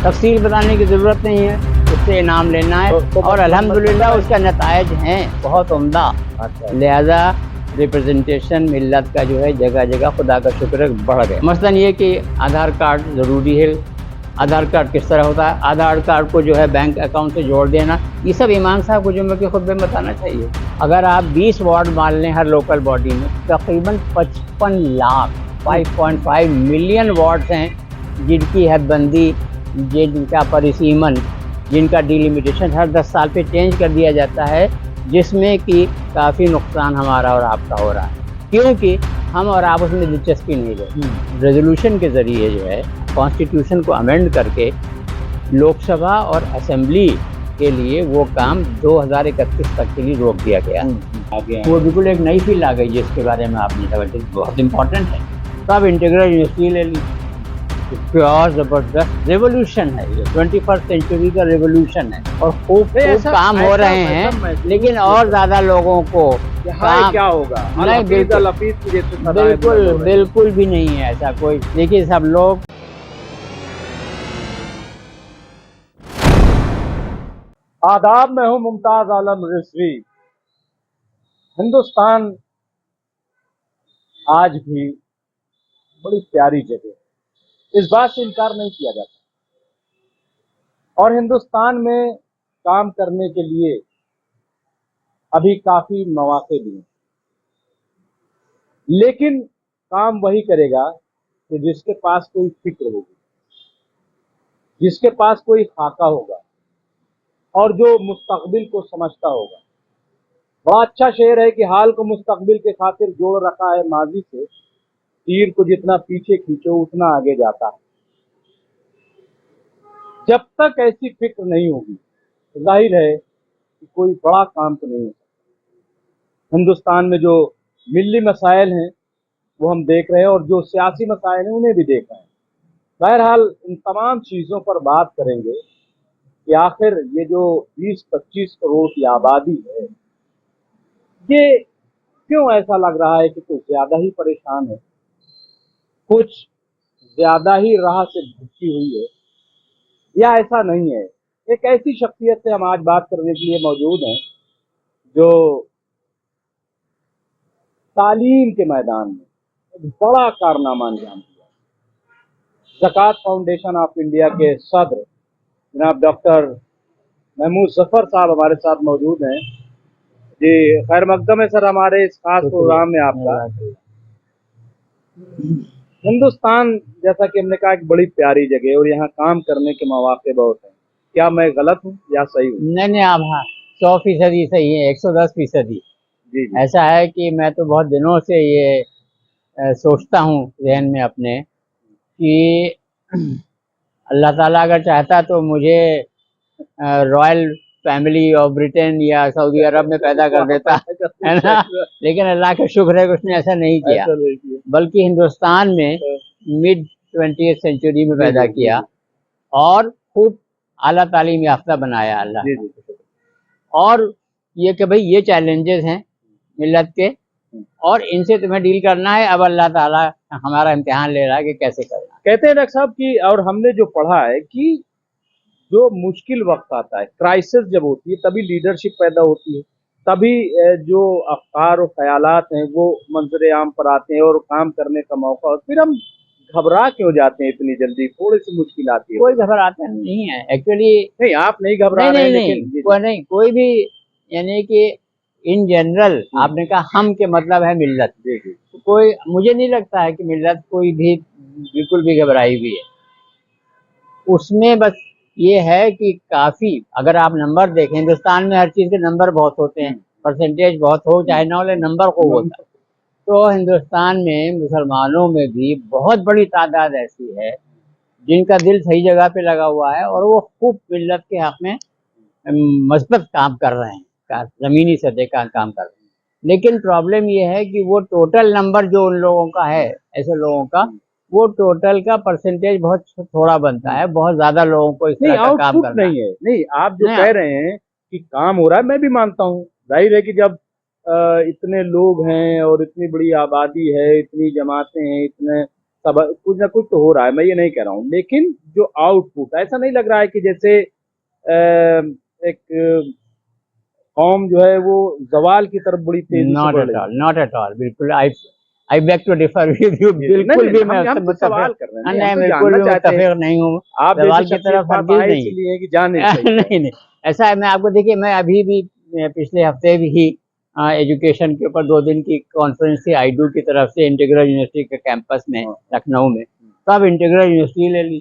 तफसील बताने की ज़रूरत नहीं है, उससे इनाम लेना है और अल्हम्दुलिल्लाह उसका नतायज हैं बहुत उम्दा। अच्छा। लिहाजा रिप्रेजेंटेशन मिल्लत का जो है जगह जगह खुदा का शुक्र है बढ़ गया। मसलन ये कि आधार कार्ड ज़रूरी है। आधार कार्ड किस तरह होता है, आधार कार्ड को जो है बैंक अकाउंट से जोड़ देना, ये सब इमाम साहब को जुम्मे के खुतबे में बताना चाहिए। अगर आप 20 वार्ड मान लें हर लोकल बॉडी में, तकरीबन 55 लाख 5.5 मिलियन वार्ड्स हैं जिनकी हदबंदी, जिनका परिसीमन, जिनका डिलिमिटेशन हर 10 साल पे चेंज कर दिया जाता है, जिसमें कि काफ़ी नुकसान हमारा और आपका हो रहा है, क्योंकि हम और आप उसमें दिलचस्पी नहीं लेते। रेजोल्यूशन के ज़रिए जो है कॉन्स्टिट्यूशन को अमेंड करके लोकसभा और असेंबली के लिए वो काम 2031 तक के लिए रोक दिया गया। वो बिल्कुल एक नई फील्ड आ गई जिसके बारे में आपने समझे, बहुत इंपॉर्टेंट है। सब इंटीग्रल यूनिवर्सिटी ले ली, क्या ज़बरदस्त रेवोल्यूशन है ये, 21st सेंचुरी का रेवोल्यूशन है और खूब काम हो रहे हैं, लेकिन और ज़्यादा लोगों को काम क्या होगा? नहीं, बिल्कुल भी नहीं है ऐसा कोई। देखिए सब लोग आदाब, मैं हूं मुमताज आलम रिजवी। हिंदुस्तान आज भी बड़ी प्यारी जगह है, इस बात से इनकार नहीं किया जाता। और हिंदुस्तान में काम करने के लिए अभी काफी मौके भी हैं, लेकिन काम वही करेगा कि जिसके पास कोई फिक्र होगी, जिसके पास कोई खाका होगा और जो मुस्तकबिल को समझता होगा। बड़ा अच्छा शेर है कि हाल को मुस्तकबिल के खातिर जोड़ रखा है माजी से, तीर को जितना पीछे खींचो उतना आगे जाता है। जब तक ऐसी फिक्र नहीं होगी तो जाहिर है कि कोई बड़ा काम तो नहीं हो सकता। हिंदुस्तान में जो मिली मसाइल हैं वो हम देख रहे हैं और जो सियासी मसाइल हैं उन्हें भी देख रहे हैं। बहरहाल इन तमाम चीज़ों पर बात करेंगे कि आखिर ये जो 20-25 करोड़ की आबादी है, ये क्यों ऐसा लग रहा है कि कुछ ज्यादा ही परेशान है, कुछ ज्यादा ही राह से भटकी हुई है, या ऐसा नहीं है। एक ऐसी शख्सियत से हम आज बात करने के लिए मौजूद हैं जो तालीम के मैदान में एक बड़ा कारनामा अंजाम दिया। ज़कात फाउंडेशन ऑफ इंडिया के सदर जनाब डॉक्टर महमूद जफर साहब हमारे साथ मौजूद हैं। जी खैर मकदम है सर हमारे इस खास प्रोग्राम में आपका। हिंदुस्तान जैसा कि हमने कहा एक बड़ी प्यारी जगह है और यहाँ काम करने के मौके बहुत हैं। क्या मैं गलत हूँ या सही हूँ? नहीं, आप हाँ 100% सही है, 110%। जी। ऐसा है कि मैं तो बहुत दिनों से ये सोचता हूँ जहन में अपने कि अल्लाह ताला अगर चाहता तो मुझे रॉयल फैमिली ऑफ ब्रिटेन या सऊदी अरब में पैदा कर देता, है ना। लेकिन अल्लाह का शुक्र है कि उसने ऐसा नहीं किया, बल्कि हिंदुस्तान में मिड 20th सेंचुरी में पैदा किया और खूब आला तालीम याफ्ता बनाया अल्लाह। और ये कि भाई ये चैलेंजेस हैं मिल्लत के और इनसे तुम्हें डील करना है। अब अल्लाह ताला हमारा इम्तिहान ले रहा है कि कैसे करना। कहते हैं डॉक्टर साहब कि, और हमने जो पढ़ा है कि जो मुश्किल वक्त आता है, क्राइसिस जब होती है, तभी लीडरशिप पैदा होती है, तभी जो अफकार और ख्यालात हैं वो मंजर आम पर आते हैं और काम करने का मौका होता है। फिर हम घबरा क्यों जाते हैं इतनी जल्दी? थोड़ी सी मुश्किल आती है। कोई घबराता नहीं है एक्चुअली। नहीं, आप नहीं घबरा रहे हैं, लेकिन कोई भी, यानी कि इन जनरल आपने कहा हम के मतलब है मिल्लत। कोई, मुझे नहीं लगता है कि मिल्लत कोई भी बिल्कुल भी घबराई हुई है। उसमें बस ये है कि काफी, अगर आप नंबर देखें, हिंदुस्तान में हर चीज के नंबर बहुत होते हैं, परसेंटेज बहुत हो चाहे ना हो, लेकिन नंबर खूब होता है। तो हिंदुस्तान में मुसलमानों में भी बहुत बड़ी तादाद ऐसी है जिनका दिल सही जगह पे लगा हुआ है और वो खूब मिल्लत के हक में मस्बत काम कर रहे हैं, जमीनी सतह का काम कर रहे हैं। लेकिन प्रॉब्लम ये है कि वो टोटल नंबर जो उन लोगों का है, ऐसे लोगों का, वो टोटल का परसेंटेज बहुत थोड़ा बनता है। बहुत ज्यादा लोगों को इस तरह का काम करना नहीं है। नहीं, आप जो कह रहे हैं कि काम हो रहा है, मैं भी मानता हूँ। जाहिर है कि जब इतने लोग हैं और इतनी बड़ी आबादी है, इतनी जमातें हैं, इतने सब कुछ ना कुछ तो हो रहा है, मैं ये नहीं कह रहा हूँ, लेकिन जो आउटपुट ऐसा नहीं लग रहा है कि जैसे एक कौम जो है वो जवाल की तरफ बड़ी तेजी से बढ़ रही है। नॉट एट ऑल, बिल्कुल I beg to differ with you, बिल्कुल भी मैं उससे हम तो सवाल मुत्तफिक कर रहे हैं, नहीं, हम तो बिल्कुल जानना भी चाहते हैं। मुत्तफिक नहीं हूँ, आप सवाल जैसे की तरफ पास हरगिज आए नहीं इसलिए कि जाने है। चाहिए। नहीं नहीं, ऐसा है, मैं आपको देखिए, मैं अभी भी पिछले हफ्ते भी ही एजुकेशन के ऊपर 2 दिन की कॉन्फ्रेंस थी आईडू की तरफ से, इंटीग्रल यूनिवर्सिटी के कैंपस में लखनऊ में। तब इंटीग्रल यूनिवर्सिटी ले ली,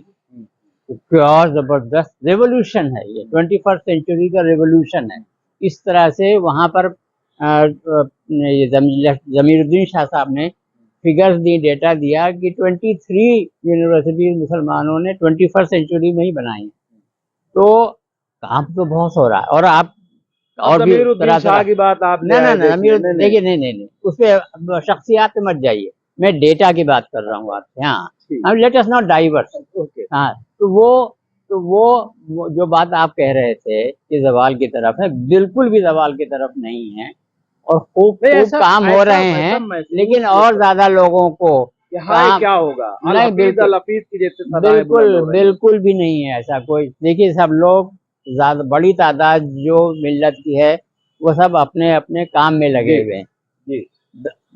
क्या जबरदस्त रेवोल्यूशन है ये, 21st सेंचुरी का रेवोल्यूशन है। इस तरह से वहाँ पर ये जमीरुद्दीन शाह साहब ने फिगर्स दी, डेटा दिया कि 23 यूनिवर्सिटी मुसलमानों ने 21st सेंचुरी में ही बनाई। तो काम तो बहुत हो रहा है, और आप और भी जमीरुद्दीन शाह की बात आप ले आए, देखिए, नहीं, उस पे शख्सियात पे मत जाइए, मैं डेटा की बात कर रहा हूँ आपसे। हाँ, लेट अस नॉट डाइवर्स। हाँ, तो वो जो बात आप कह रहे थे कि जवाल की तरफ है, बिल्कुल भी जवाल की तरफ नहीं है, और खूब काम हो रहे हैं, लेकिन और ज्यादा लोगों को काम क्या होगा, नहीं, बिल्कुल भी नहीं है ऐसा कोई। देखिए, सब लोग ज्यादा बड़ी तादाद जो मिल्लत की है वो सब अपने अपने काम में लगे हुए हैं।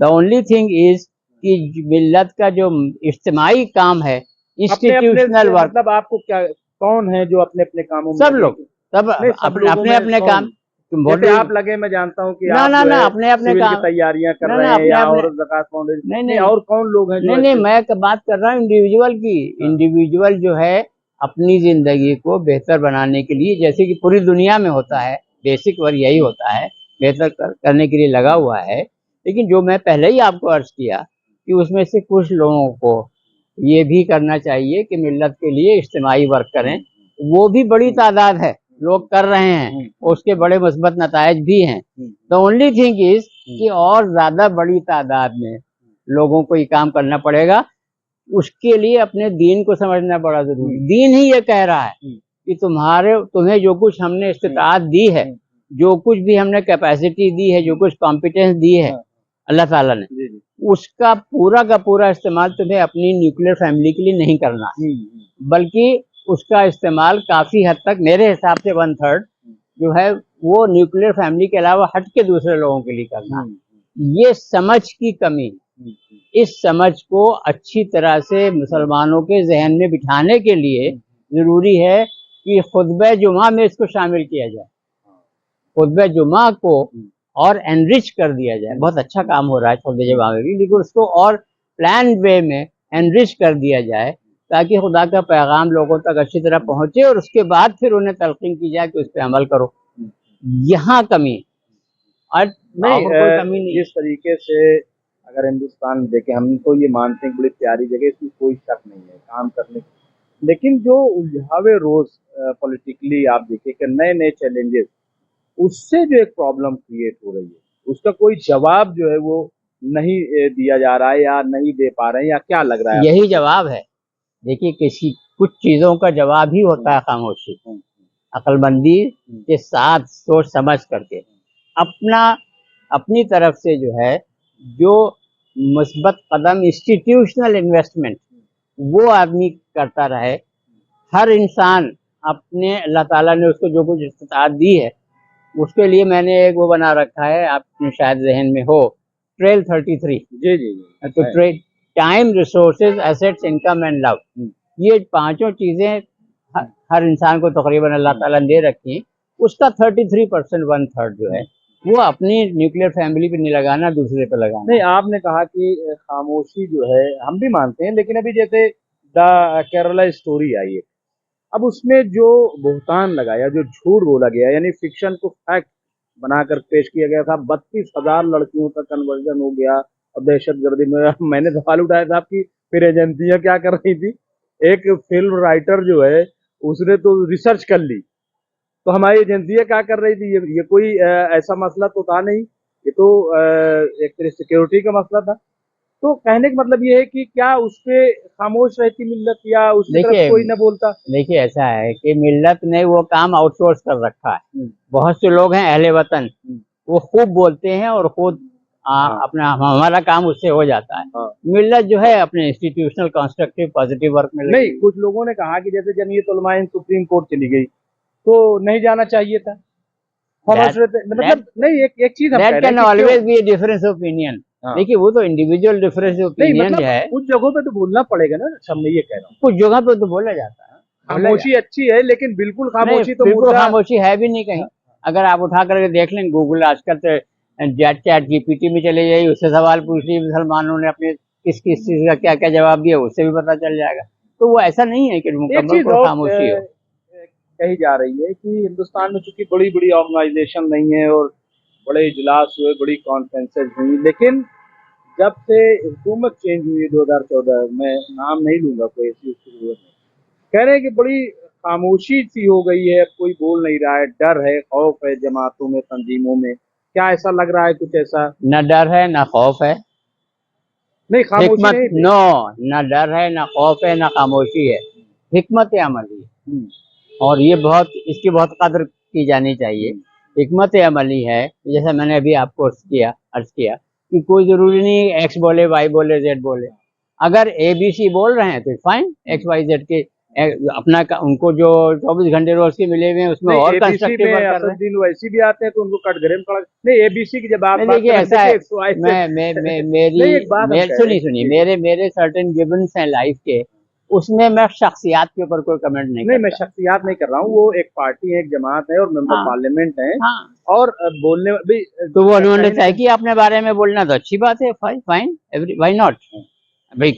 द ओनली थिंग इज कि मिल्लत का जो इज्तिमाई काम है, इंस्टीट्यूशनल वर्क, मतलब आपको क्या, कौन है जो अपने अपने कामों में, सब लोग, सब अपने अपने काम, जैसे आप लगे, मैं जानता हूँ कि ना आप ना ना अपने अपने सिविल की काम तैयारियां कर रहे हैं, या और ज़कात फाउंडेशन, नहीं और कौन लोग हैं जो, नहीं, मैं बात कर रहा हूँ इंडिविजुअल की। इंडिविजुअल जो है अपनी जिंदगी को बेहतर बनाने के लिए, जैसे कि पूरी दुनिया में होता है, बेसिक वर्क यही होता है, बेहतर करने के लिए लगा हुआ है। लेकिन जो मैं पहले ही आपको अर्ज किया कि उसमें से कुछ लोगों को ये भी करना चाहिए कि मिल्लत के लिए इज्तिमाई वर्क करें, वो भी बड़ी तादाद है, लोग कर रहे हैं, उसके बड़े मुस्बत नतायज भी हैं। द ओनली थिंग इज कि और ज्यादा बड़ी तादाद में लोगों को ये काम करना पड़ेगा। उसके लिए अपने दीन को समझना बड़ा जरूरी। दीन ही ये कह रहा है कि तुम्हें जो कुछ हमने इस्तिताअत दी है, जो कुछ भी हमने कैपेसिटी दी है, जो कुछ कॉम्पिटेंस दी है अल्लाह ताला ने, उसका पूरा का पूरा इस्तेमाल तुम्हें अपनी न्यूक्लियर फैमिली के लिए नहीं करना, बल्कि उसका इस्तेमाल काफी हद तक, मेरे हिसाब से 1/3 जो है वो न्यूक्लियर फैमिली के अलावा हट के दूसरे लोगों के लिए करना। ये समझ की कमी, इस समझ को अच्छी तरह से मुसलमानों के जहन में बिठाने के लिए जरूरी है कि खुतबे जुमा में इसको शामिल किया जाए, खुतबे जुमा को और एनरिच कर दिया जाए। बहुत अच्छा काम हो रहा है खुतबे जुमा में भी, लेकिन उसको और प्लान वे में एनरिच कर दिया जाए ताकि खुदा का पैगाम लोगों तक अच्छी तरह पहुंचे, और उसके बाद फिर उन्हें तलकीन की जाए कि उस पर अमल करो। यहाँ कमी, और नहीं, जिस तरीके से अगर हिंदुस्तान देखें, हम तो ये मानते हैं बड़ी प्यारी जगह, इसमें कोई शक नहीं है काम करने, लेकिन जो उलझावे रोज पॉलिटिकली आप देखिए कि नए नए चैलेंजेस, उससे जो एक प्रॉब्लम क्रिएट हो रही है, उसका कोई जवाब जो है वो नहीं दिया जा रहा है, या नहीं दे पा रहे हैं, या क्या लग रहा है? यही जवाब है। देखिए, कुछ चीजों का जवाब ही होता है खामोशी, अक्लमंदी के साथ सोच समझ करके अपनी तरफ से जो है, जो मुस्बत कदम इंस्टीट्यूशनल इन्वेस्टमेंट वो आदमी करता रहे। हर इंसान अपने, अल्लाह ताला ने उसको जो कुछ इस्तिताअत दी है, उसके लिए मैंने एक वो बना रखा है, आपने शायद जहन में हो, ट्रेल 33। जी। तो time, resources, assets, income and love, ये 5 चीजें हर इंसान को तकरीबन अल्लाह ताला ने दे रखी। उसका 33% 1/3 जो है वो अपनी न्यूक्लियर फैमिली पे नहीं लगाना, दूसरे पे लगाना। नहीं, आपने कहा कि खामोशी जो है हम भी मानते हैं, लेकिन अभी जैसे द केरला स्टोरी आई है, अब उसमें जो बुहतान लगाया, जो झूठ बोला गया, यानी फिक्शन को फैक्ट बनाकर पेश किया गया था, 32,000 लड़कियों का कन्वर्जन हो गया, और दहशतगर्दी में मैंने सवाल उठाया था कि फिर एजेंसियां क्या कर रही थी? एक फिल्म राइटर जो है उसने तो रिसर्च कर ली, तो हमारी एजेंसियां क्या कर रही थी? ये कोई ऐसा मसला तो था नहीं, ये तो एक तरह सिक्योरिटी का मसला था। तो कहने का मतलब ये है कि क्या उस पे खामोश रहती मिल्लत, या उसकी तरफ कोई न बोलता? देखिए, ऐसा है कि मिल्लत ने वो काम आउटसोर्स कर रखा है। बहुत से लोग हैं अहले वतन, वो खूब बोलते हैं और खुद अपना हमारा काम उससे हो जाता है। हाँ। मिल्लत जो है अपने इंस्टीट्यूशनल कंस्ट्रक्टिव पॉजिटिव वर्क में नहीं, कुछ लोगों ने कहा कि जैसे जमीयत उलमा हिंद सुप्रीम कोर्ट चली गई तो नहीं जाना चाहिए था। मतलब नहीं, एक चीज हम कह दैट रहे हैं कैन कि ऑलवेज बी डिफरेंस ऑपिनियन। हाँ। देखिए वो तो इंडिविजुअल डिफरेंस नहीं, ओपिनियन मतलब जो है कुछ जगहों पे तो बोलना पड़ेगा ना, सब मैं ये कह रहा हूँ। कुछ जगह पे तो बोला जाता है, खामोशी अच्छी है, लेकिन बिल्कुल नहीं खामोशी तो बिल्कुल मुर्दा। खामोशी है भी नहीं कहीं। अगर आप उठा करके देख लें गूगल आजकल तो चैट जीपीटी में चले जाइए, उससे सवाल पूछ लीजिए मुसलमानों ने अपने किस किस चीज का क्या क्या जवाब दिया, उससे भी पता चल जाएगा। तो वो ऐसा नहीं है कि एक मुकम्मल चीज कोई और खामोशी हो। कही जा रही है कि हिंदुस्तान में चूंकि बड़ी बड़ी ऑर्गेनाइजेशन नहीं है और बड़े इजलास हुए, बड़ी कॉन्फ्रेंसेज हुई, लेकिन जब से हुकूमत चेंज हुई 2014, मैं नाम नहीं लूंगा, कोई ऐसी उसकी जरूरत नहीं, कह रहे हैं कि बड़ी खामोशी सी हो गई है, कोई बोल नहीं रहा है, डर है, खौफ है जमातों में, तंजीमों में। क्या ऐसा लग रहा है, कुछ ऐसा? न डर है न खौफ है, नहीं, खामोशी हिकमत नहीं थी। नो, न डर है न खौफ है न खामोशी है, हिकमत अमली है। और ये बहुत इसकी बहुत कदर की जानी चाहिए। हिकमत अमली है, जैसा मैंने अभी आपको अर्ज किया कि कोई जरूरी नहीं एक्स बोले वाई बोले जेड बोले। अगर ए बी सी बोल रहे हैं तो फाइन, एक्स वाई जेड के उनको जो 24 घंटे रोज के मिले हुए हैं उसमें नहीं, और एबीसी कंस्ट्रक्टिव में वर्क कर रहे हैं। असदुद्दीन ओवैसी भी आते हैं तो उनको कटघरे में खड़ा नहीं, एबीसी की जब आप नहीं बात देखिए कर ऐसा रहे है, थे मैं नहीं, एक बात हम कह रहे सुनिए हैं सुनिए, कि मेरे मेरे सर्टेन गिवंस हैं लाइफ के, उसमें मैं शख्सियात के ऊपर कोई कमेंट नहीं नहीं, मैं करता। शख्सियात नहीं कर रहा हूँ, वो एक पार्टी है, एक जमात है और मेंबर हाँ पार्लियामेंट है। हाँ, और बोलने भी तो वो उन्होंने कहीं ना तय कहीं किया अपने बारे में बोलना, तो अच्छी बात है, फाइन फाइन, व्हाई नॉट। भाई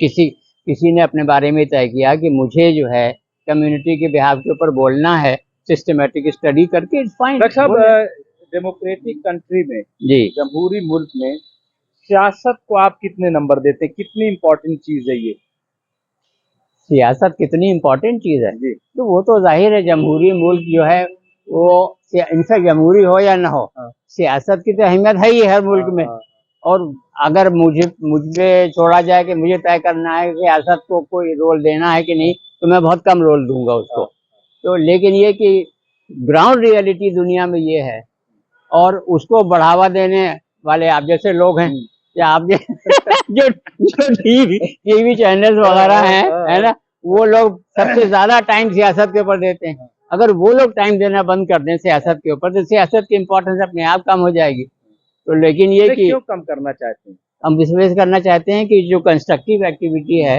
किसी ने अपने बारे में तय किया कि मुझे जो है कम्युनिटी के बिहाफ के ऊपर बोलना है, सिस्टमेटिक स्टडी करके, फाइन। डॉक्टर साहब, डेमोक्रेटिक कंट्री में, जी, जमहूरी मुल्क में सियासत को आप कितने नंबर देते हैं? कितनी इंपॉर्टेंट चीज है ये? सियासत कितनी इम्पोर्टेंट चीज है, जी। तो वो तो जाहिर है जमहूरी मुल्क जो है वो, इनफैक्ट जमहूरी हो या ना हो, हाँ। सियासत की तो अहमियत है ही हर मुल्क में। हाँ। और अगर मुझ पे छोड़ा जाए कि मुझे तय करना है कि सियासत को कोई रोल देना है कि नहीं, तो मैं बहुत कम रोल दूंगा उसको। तो लेकिन ये कि ग्राउंड रियलिटी दुनिया में ये है, और उसको बढ़ावा देने वाले आप जैसे लोग हैं, या आप जो जो टीवी चैनल्स वगैरह हैं, है ना, वो लोग सबसे ज्यादा टाइम सियासत के ऊपर देते हैं। अगर वो लोग टाइम देना बंद कर दें सियासत के ऊपर, तो सियासत की इम्पोर्टेंस अपने आप कम हो जाएगी। तो लेकिन ये कि क्यों कम करना चाहते हैं? हम विश्लेषण करना चाहते हैं कि जो कंस्ट्रक्टिव एक्टिविटी है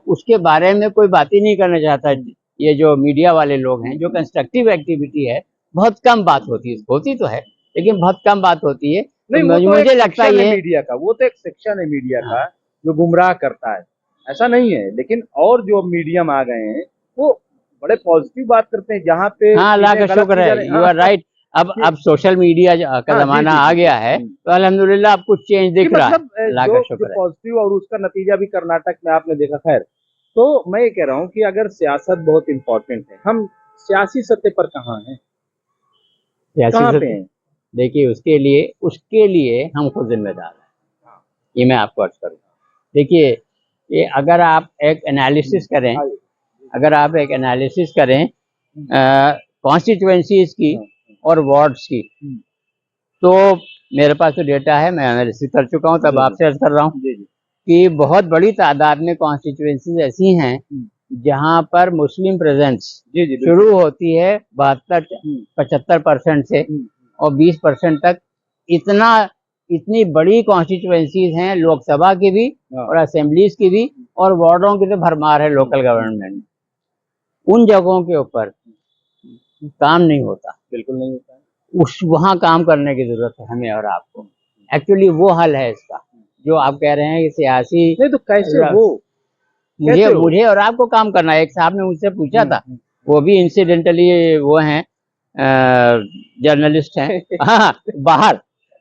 उसके बारे में कोई बात ही नहीं करना चाहता। ये जो मीडिया वाले लोग हैं, जो कंस्ट्रक्टिव एक्टिविटी है बहुत कम बात होती है, होती तो है लेकिन बहुत कम बात होती है। नहीं, तो वो तो मुझे एक लगता सेक्शन है है मीडिया का, वो तो एक सेक्शन है मीडिया हाँ, का जो गुमराह करता है, ऐसा नहीं है। लेकिन और जो मीडियम आ गए हैं वो बड़े पॉजिटिव बात करते हैं, जहाँ पे हाँ, अल्लाह का चीजें गलत शुक्र की जा है, रही। यू हाँ, आर राइट। अब सोशल मीडिया का हाँ, जी जमाना जी आ जी गया है, तो अल्हम्दुलिल्लाह अब कुछ चेंज कि दिख रहा है, मतलब अल्लाह जो का जो शुक्र है। पॉजिटिव, और उसका नतीजा भी कर्नाटक में आपने देखा। खैर, तो मैं ये कह रहा हूँ कि अगर सियासत बहुत इंपॉर्टेंट है, हम सियासी सतह पर कहाँ हैं, कहाँ पे सियासी हैं? देखिए उसके लिए हम खुद जिम्मेदार हैं, ये मैं आपको अर्ज करूँ। देखिए ये अगर आप एक एनालिसिस करें, अगर आप एक एनालिसिस करें कॉन्स्टिट्यूएंसीज की और वार्ड्स की, तो मेरे पास तो डेटा है, मैं एनालिसिस कर चुका हूँ, तब आपसे अर्ज कर रहा हूँ कि बहुत बड़ी तादाद में कॉन्स्टिट्यूएंसीज ऐसी हैं जहाँ पर मुस्लिम प्रेजेंस शुरू होती है 75% से और 20% तक। इतनी बड़ी कॉन्स्टिट्यूएंसीज हैं, लोकसभा की भी और असेंबलीज की भी, और वार्डों की तो भरमार है लोकल गवर्नमेंट। उन जगहों के ऊपर काम नहीं होता, बिल्कुल नहीं होता। वहाँ काम करने की जरूरत है हमें और आपको। एक्चुअली वो हल है इसका, जो आप कह रहे हैं कि सियासी नहीं, तो कैसे हो? मुझे और आपको काम करना है। एक साहब ने मुझसे पूछा था, वो भी इंसिडेंटली वो हैं, जर्नलिस्ट हैं हाँ, बाहर,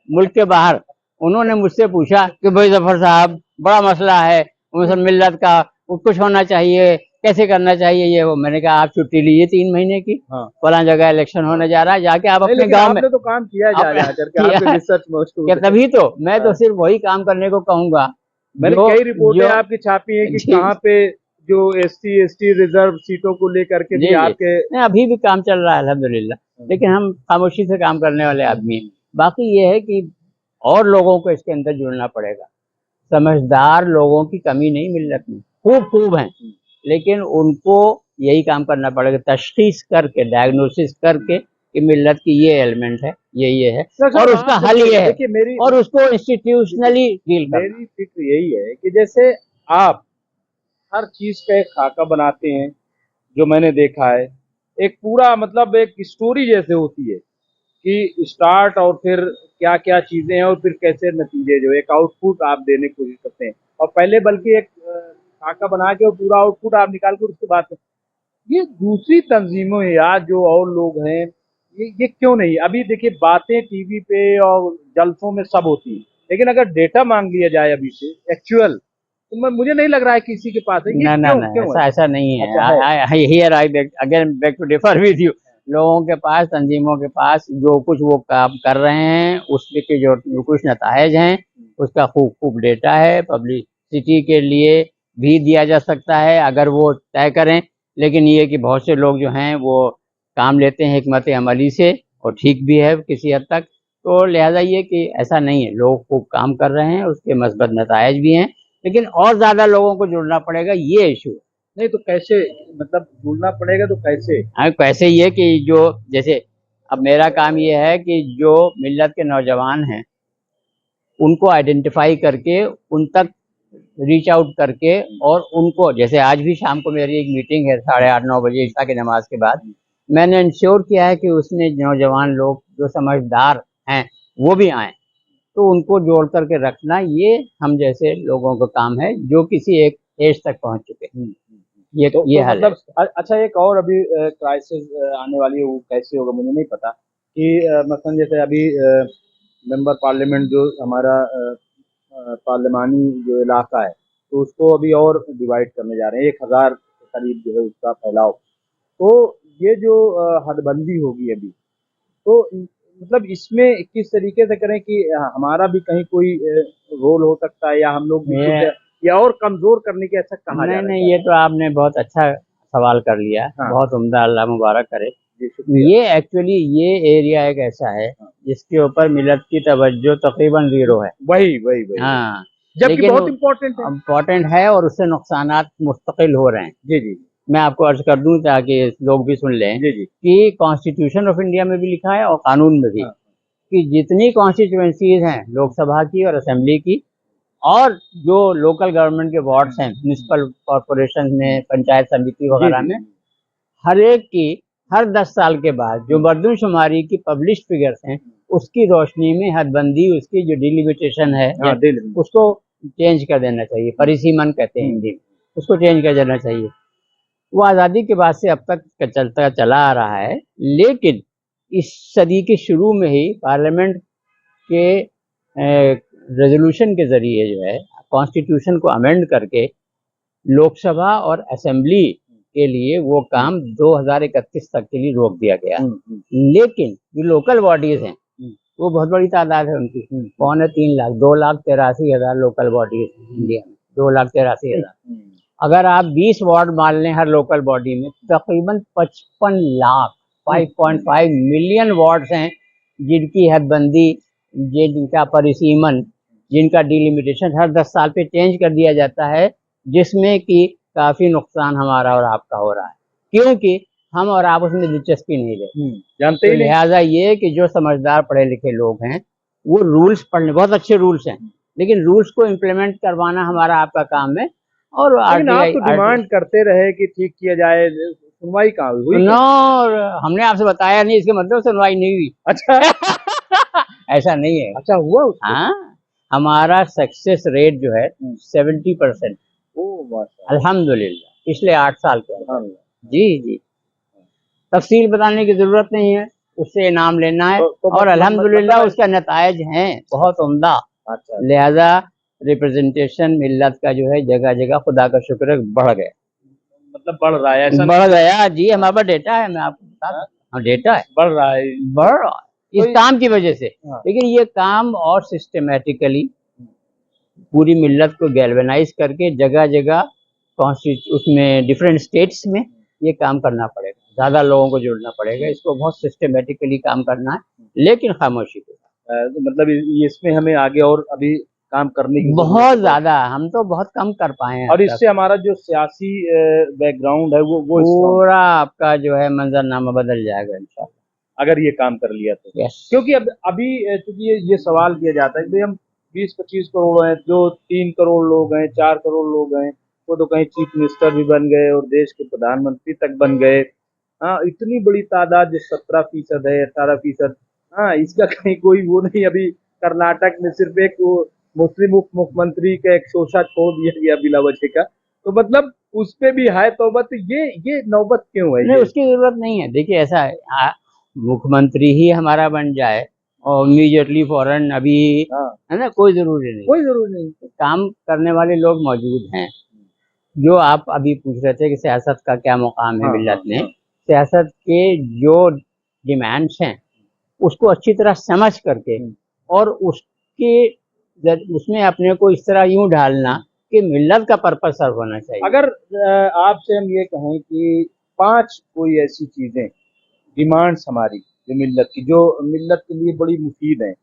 मुल्क के बाहर। उन्होंने मुझसे पूछा कि भाई जफर साहब बड़ा मसला है मुस्लिम मिल्लत का, कुछ होना चाहिए, कैसे करना चाहिए ये वो। मैंने कहा आप छुट्टी लीजिए 3 महीने की, फलां जगह इलेक्शन होने जा रहा है, जाके आप अपने गांव में, आपने तो काम किया जा करके, आपके रिसर्च मौजूद है। तभी तो मैं तो सिर्फ वही काम करने को कहूंगा। मैंने कई रिपोर्टें आपकी छापी है कि कहाँ पे जो एसटी रिजर्व सीटों को लेकर के भी आपके नहीं, अभी भी काम चल रहा है अल्हम्दुलिल्लाह, लेकिन हम खामोशी से काम करने वाले आदमी हैं। बाकी ये है कि और लोगों को इसके अंदर जुड़ना पड़ेगा। समझदार लोगों की कमी नहीं मिल्लत में, खूब हैं, लेकिन उनको यही काम करना पड़ेगा, तशखीस करके, डायग्नोसिस करके कि मिल्लत की ये एलिमेंट है, ये है, और उसका हल ये है, देखिए और उसको इंस्टीट्यूशनली डील करना। मेरी फिक्र यही है कि जैसे आप हर चीज का एक खाका बनाते हैं, जो मैंने देखा है, एक पूरा मतलब एक स्टोरी जैसे होती है कि स्टार्ट और फिर क्या क्या चीजें हैं और फिर कैसे नतीजे जो एक आउटपुट आप देने की कोशिश करते हैं, और पहले बल्कि एक खाका बना के और पूरा आउटपुट आप निकाल कर उसके बाद ये दूसरी तंजीमों या जो और लोग हैं, ये क्यों नहीं? अभी देखिए बातें टीवी पे और जलसों में सब होती है, लेकिन अगर डेटा मांग लिया जाए अभी से एक्चुअल, तो मुझे नहीं लग रहा है किसी के पास है। ये ना क्यों क्यों है? ऐसा नहीं है। अच्छा है। Here I again back to differ with you. लोगों के पास, तंजीमों के पास जो कुछ वो काम कर रहे हैं, उसके जो कुछ नतायज हैं, उसका खूब डेटा है, पब्लिसिटी के लिए भी दिया जा सकता है अगर वो तय करें। लेकिन ये कि बहुत से लोग जो हैं वो काम लेते हैं हिकमत अमली से, और ठीक भी है किसी हद तक। तो लिहाजा ये कि ऐसा नहीं है, लोग खूब काम कर रहे हैं, उसके मस्बत नतायज भी हैं, लेकिन और ज्यादा लोगों को जुड़ना पड़ेगा, ये इशू है। नहीं तो कैसे, मतलब जुड़ना पड़ेगा तो कैसे? कैसे ये कि जो जैसे अब मेरा काम ये है कि जो मिल्लत के नौजवान हैं उनको आइडेंटिफाई करके उन तक रीच आउट करके, और उनको, जैसे आज भी शाम को मेरी एक मीटिंग है 8:30-9 बजे ईशा की नमाज के बाद, मैंने इंश्योर किया है कि उसमें नौजवान लोग जो समझदार हैं वो भी आए, तो उनको जोड़ करके रखना ये हम जैसे लोगों का काम है जो किसी एक एज तक पहुंच चुके हैं। ये हल है। मतलब अच्छा, एक और अभी क्राइसिस आने वाली है, वो कैसे होगा मुझे नहीं पता कि मसलन जैसे अभी मेंबर पार्लियामेंट जो हमारा पार्लिमानी जो इलाका है, तो उसको अभी और डिवाइड करने जा रहे हैं, 1000 के करीब जो है उसका फैलाव। तो ये जो हदबंदी होगी अभी, तो मतलब इसमें किस तरीके से करें कि हमारा भी कहीं कोई रोल हो सकता है, या हम लोग भी कुछ, या और कमजोर करने की ऐसा कहा जा रहा है? नहीं, ये तो आपने बहुत अच्छा सवाल कर लिया। हाँ। बहुत उम्दा, अल्लाह मुबारक करे। ये एक्चुअली ये एरिया एक ऐसा है जिसके ऊपर मिलत की तवज्जो तकरीबन जीरो है। वही हाँ, जबकि लेकिन बहुत इम्पोर्टेंट है और उससे नुकसानात मुस्तकिल हो रहे हैं। जी मैं आपको अर्ज कर दूं ताकि लोग भी सुन लें जी कि कॉन्स्टिट्यूशन ऑफ इंडिया में भी लिखा है और कानून में भी, हाँ। कि जितनी कॉन्स्टिट्यूएंसीज हैं लोकसभा की और असेंबली की, और जो लोकल गवर्नमेंट के वार्ड्स हैं म्यूनिसिपल कॉरपोरेशन में, पंचायत समिति वगैरह में, हर एक की हर 10 साल के बाद जो मर्दमशुमारी की पब्लिश फिगर्स हैं उसकी रोशनी में हदबंदी, उसकी जो डिलिमिटेशन है उसको चेंज कर देना चाहिए। परिसीमन कहते हैं हिंदी में, उसको चेंज कर देना चाहिए। वो आज़ादी के बाद से अब तक चलता चला आ रहा है, लेकिन इस सदी के शुरू में ही पार्लियामेंट के रेजोल्यूशन के जरिए जो है कॉन्स्टिट्यूशन को अमेंड करके लोकसभा और असेंबली के लिए वो काम 2031 तक के लिए रोक दिया गया। लेकिन जो लोकल बॉडीज हैं वो बहुत बड़ी तादाद है उनकी, 2.25 लाख, 2,83,000 लोकल बॉडीज इंडिया में, 2,83,000। अगर आप 20 वार्ड मान लें हर लोकल बॉडी में, तकरीबन 55 लाख, 5.5 मिलियन वार्ड्स हैं जिनकी हदबंदी, जिनका परिसीमन, जिनका डिलिमिटेशन हर 10 साल पे चेंज कर दिया जाता है, जिसमें कि काफी नुकसान हमारा और आपका हो रहा है, क्योंकि हम और आप उसमें दिलचस्पी नहीं लेते, जानते ही। लिहाजा ये कि जो समझदार पढ़े लिखे लोग हैं वो रूल्स पढ़ने, बहुत अच्छे रूल्स हैं, लेकिन रूल्स को इम्प्लीमेंट करवाना हमारा आपका काम है। और आप तो डिमांड करते रहे कि ठीक किया जाए, सुनवाई कहाँ हुई? हमने आपसे बताया नहीं, इसके मतलब सुनवाई नहीं हुई। अच्छा ऐसा नहीं है। अच्छा हुआ उसको? हाँ, हमारा सक्सेस रेट जो है 70%। अल्हम्दुलिल्लाह, पिछले 8 साल के। जी तफसील बताने की जरूरत नहीं है, उससे इनाम लेना है। और अल्हम्दुलिल्लाह उसका नतायज हैं बहुत उम्दा। अच्छा। लिहाजा रिप्रेजेंटेशन मिल्लत का जो है जगह जगह खुदा का शुक्र है बढ़ गया, मतलब बढ़ रहा है, ऐसा बढ़ गया जी। हमारे पास डेटा है, मैं आपको बता दूं, डेटा है, बढ़ रहा है इस काम की वजह से। लेकिन ये काम और सिस्टमेटिकली पूरी मिल्लत को गैल्वेनाइज करके जगह जगह उसमें डिफरेंट स्टेट्स में ये काम करना पड़ेगा, ज्यादा लोगों को जोड़ना पड़ेगा, इसको बहुत सिस्टमेटिकली काम करना है, लेकिन खामोशी के साथ। मतलब इसमें हमें आगे और अभी काम करने की जरूरत बहुत है। ज्यादा, हम तो बहुत कम कर पाए हैं और अब तक। इससे हमारा जो सियासी बैकग्राउंड है वो strong, पूरा आपका जो है मंजरनामा बदल जाएगा इंशाल्लाह। अगर ये काम कर लिया तो। यस। क्योंकि अब अभी चूंकि ये सवाल किया जाता है कि भाई हम 20-25 करोड़ हैं, जो 3 करोड़ लोग हैं, 4 करोड़ लोग हैं, वो तो कहीं चीफ मिनिस्टर भी बन गए और देश के प्रधानमंत्री तक बन गए। हाँ, इतनी बड़ी तादाद जो 17% है, 18%, हाँ, इसका कहीं कोई वो नहीं। अभी कर्नाटक में सिर्फ एक वो मुस्लिम उप मुख्यमंत्री का एक शोषा छोड़ दिया गया बिला वजह का, तो मतलब उस पे भी है तौबा। तो ये नौबत क्यों है नहीं, ये? उसकी जरूरत नहीं है। देखिए ऐसा है, मुख्यमंत्री ही हमारा बन जाए और इमीडिएटली फौरन अभी, हाँ, है ना, कोई जरूरी नहीं। कोई जरूरी नहीं। काम करने वाले लोग मौजूद हैं। जो आप अभी पूछ रहे थे कि सियासत का क्या मुकाम है हाँ, मिल्लत हाँ, में, हाँ। सियासत के जो डिमांड्स हैं उसको अच्छी तरह समझ करके और उसमें अपने को इस तरह यूं ढालना कि मिल्लत का पर्पस सर्व होना चाहिए। अगर आपसे हम ये कहें कि 5 कोई ऐसी चीजें, डिमांड्स हमारी जो मिल्लत की, जो मिल्लत के लिए बड़ी मुफीद हैं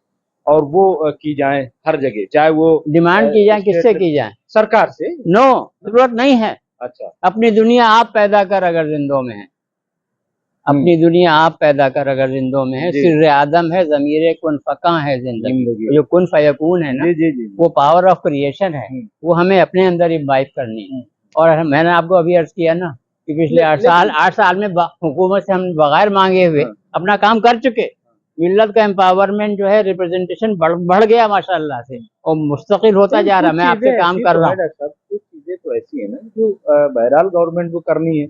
और वो की जाए हर जगह, चाहे वो डिमांड की जाए, किससे स्टेट की जाए? सरकार से। नो, जरूरत नहीं है। अच्छा। अपनी दुनिया आप पैदा कर अगर जिंदों में है, अपनी दुनिया आप पैदा कर अगर जिंदों में है, जी। सिर्र आदम है, जमीर कुन फका है जिंदगी, जिंदगी। जो कुन फयकून है ना, जी जी जी। वो पावर ऑफ क्रिएशन है, वो हमें अपने अंदर इम्बाइब करनी है। और मैंने आपको अभी अर्ज किया ना कि पिछले 8 साल में हुकूमत से हम बगैर मांगे हुए अपना काम कर चुके। मिल्लत का एम्पावरमेंट जो है, रिप्रेजेंटेशन बढ़ गया माशाल्लाह से, और मुस्तकिल होता जा रहा। मैं आपसे काम कर रहा हूँ। कुछ चीजें तो ऐसी है ना जो बहरहाल गवर्नमेंट को करनी है,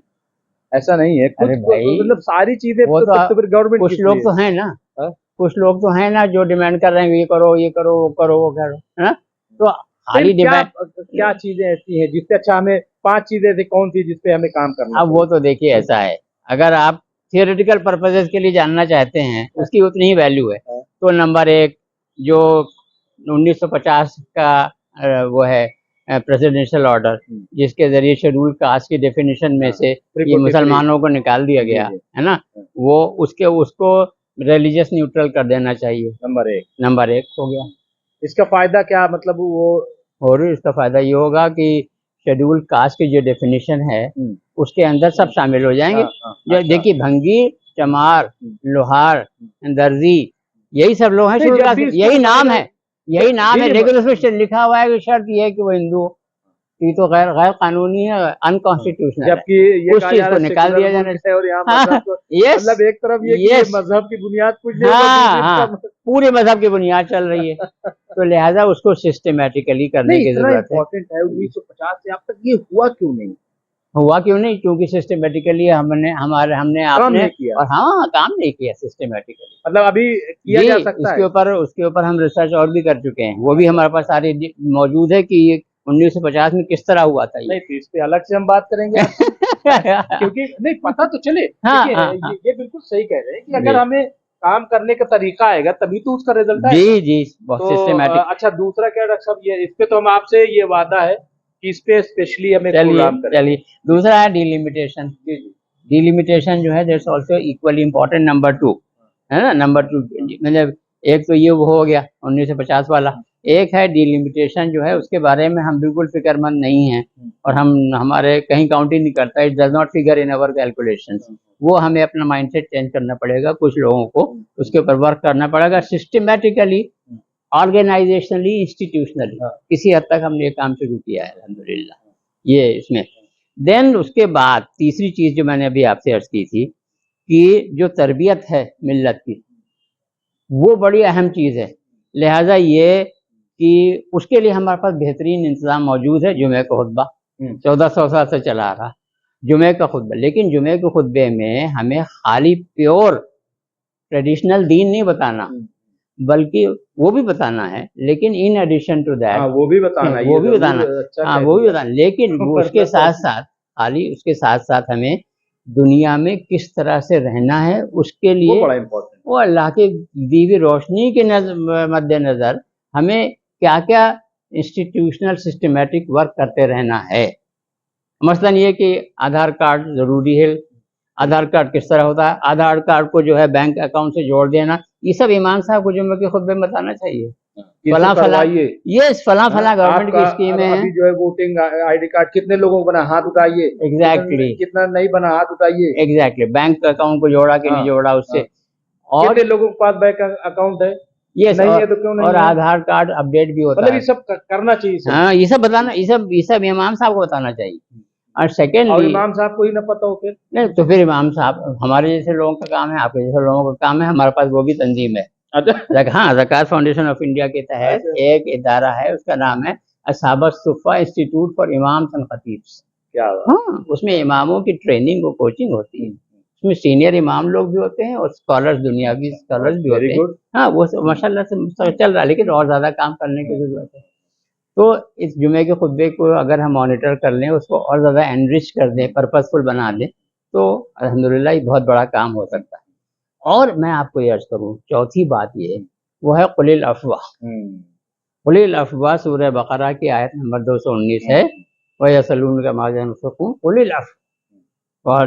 ऐसा नहीं है। अरे भाई, मतलब सारी चीजें वो तो फिर गवर्नमेंट कुछ लोग तो हैं ना, कुछ लोग तो हैं ना जो डिमांड कर रहे हैं, ये करो, ये करो, वो करो, वो करो, है ना। तो हाली डिमांड क्या चीजें ऐसी हैं जिससे, अच्छा हमें 5 चीजें ऐसी कौन सी जिसपे हमें काम करना? अब वो तो देखिए ऐसा है, अगर आप थियोरेटिकल पर्पसेस के लिए जानना चाहते हैं, उसकी उतनी ही वैल्यू है। तो नंबर 1 जो 1950 का वो है प्रेसिडेंशियल ऑर्डर, जिसके जरिए शेड्यूल कास्ट की डेफिनेशन में से ये मुसलमानों को निकाल दिया गया है ना, वो उसको रिलीजियस न्यूट्रल कर देना चाहिए। नंबर एक हो गया। इसका फायदा क्या, मतलब वो, और इसका फायदा ये होगा कि शेड्यूल कास्ट की जो डेफिनेशन है उसके अंदर सब शामिल हो जाएंगे। जो देखिए, भंगी, चमार, लोहार, दर्जी, यही सब लोग हैं शेड्यूल कास्ट, यही नाम है, यही नाम है। लेकिन उसमें लिखा हुआ है कि शर्त यह है कि वो हिंदू। ये तो गैर कानूनी है, अनकॉन्स्टिट्यूशनल, जबकि ये उस चीज को निकाल दिया जाना चाहिए। और यहाँ मतलब एक तरफ ये मजहब की बुनियाद कुछ नहीं, पूरे मजहब की बुनियाद चल रही है। तो लिहाजा उसको सिस्टमेटिकली करने की जरूरत है। 1950 से अब तक ये हुआ क्यों नहीं? हुआ क्यों नहीं? क्योंकि सिस्टमेटिकली आपने और हाँ, काम नहीं किया सिस्टमेटिकली। मतलब अभी किया जा सकता है। उसके ऊपर हम रिसर्च और भी कर चुके हैं, वो भी हमारे पास सारी मौजूद है कि 1950 में किस तरह हुआ था। नहीं, तो इस पे अलग से हम बात करेंगे क्योंकि नहीं पता तो चले। ये बिल्कुल सही कह रहे हैं कि अगर हमें काम करने का तरीका आएगा तभी तो उसका रिजल्ट आएगा। जी, बहुत सिस्टमैटिक। अच्छा, दूसरा क्या डॉक्टर साहब, ये इस पे तो हम आपसे ये वादा है कि इस पे स्पेशली हमें प्रोग्राम करें। चलिए, दूसरा है डिलिमिटेशन। डिलिमिटेशन जो है that's also equally important. Number 2 है ना, नंबर 2 मतलब एक तो ये वो हो गया 1950 वाला, एक है डिलिमिटेशन जो है उसके बारे में हम बिल्कुल फिक्रमंद नहीं हैं, और हमारे कहीं काउंट ही नहीं करता, it does not figure in our calculations. वो हमें अपना माइंडसेट चेंज करना पड़ेगा, कुछ लोगों को उसके ऊपर वर्क करना पड़ेगा सिस्टमेटिकली, ऑर्गेनाइजेशनली, इंस्टीट्यूशनली। किसी हद तक हमने ये काम शुरू किया है अल्हम्दुलिल्लाह ये इसमें। देन उसके बाद तीसरी चीज जो मैंने अभी आपसे अर्ज की थी कि जो तरबियत है मिल्लत की, वो बड़ी अहम चीज है। लिहाजा ये कि उसके लिए हमारे पास बेहतरीन इंतजाम मौजूद है। जुमे का खुतबा 1400 साल से चला आ रहा, जुमे का खुतबा। लेकिन जुमे के खुतबे में हमें खाली प्योर ट्रेडिशनल दीन नहीं बताना, बल्कि वो भी बताना है, लेकिन इन एडिशन टू दैट वो भी बताना, लेकिन उसके साथ साथ हमें दुनिया में किस तरह से रहना है, उसके लिए बड़ा इम्पोर्टेंट, वो अल्लाह की दी हुई रोशनी के मद्देनजर हमें क्या क्या इंस्टीट्यूशनल सिस्टमेटिक वर्क करते रहना है। मसलन ये कि आधार कार्ड जरूरी है, आधार कार्ड किस तरह होता है, आधार कार्ड को जो है बैंक अकाउंट से जोड़ देना, ये सब इमाम साहब को जुम्मे के खुतबे में बताना चाहिए। फला फला, ये फला फला गवर्नमेंट की स्कीमें हैं। अभी जो है वोटिंग आईडी कार्ड कितने लोगों को बना, हाथ उठाइए। एग्जैक्टली, कितना नहीं बना, हाथ उठाइए। एग्जैक्टली, बैंक अकाउंट को जोड़ा कि नहीं जोड़ा उससे। और कितने लोगों के पास बैंक अकाउंट है, ये नहीं है तो क्यों नहीं और है? आधार कार्ड अपडेट भी होता मतलब है। ये सब करना चाहिए। हाँ, ये सब बताना, ये सब इमाम साहब को बताना चाहिए। और सेकेंडली, और इमाम साहब को ही ना पता हो फिर नहीं तो फिर इमाम साहब, हमारे जैसे लोगों का काम है, आपके जैसे लोगों का काम है, हमारे पास वो भी तंजीम है। हाँ, ज़कात फाउंडेशन ऑफ इंडिया के तहत एक इदारा है, उसका नाम है असहाबत सुफ़ा इंस्टीट्यूट फॉर इमाम्स एंड खतीब्स। क्या? हाँ, उसमें इमामों की ट्रेनिंग और कोचिंग होती है। उसमें सीनियर इमाम लोग भी होते हैं और स्कॉलर्स, दुनियावी स्कॉलर्स भी होते हैं। हाँ, वो माशाल्लाह से चल रहा है, लेकिन और ज़्यादा काम करने की ज़रूरत है। तो इस जुमे के खुतबे को अगर हम मॉनिटर कर लें, उसको और ज़्यादा एनरिच कर दें, पर्पसफुल बना दें, तो अल्हम्दुलिल्लाह ये बहुत बड़ा काम हो सकता है। और मैं आपको ये अर्ज़ करूँ, चौथी बात ये वो है कुलिल अफ़वाह। कुलिल अफ़वाह सूरह बक़रा की आयत नंबर 219 है। व यसअलूनका माज़ा युनफ़िक़ून कुलिल अफ़्व। और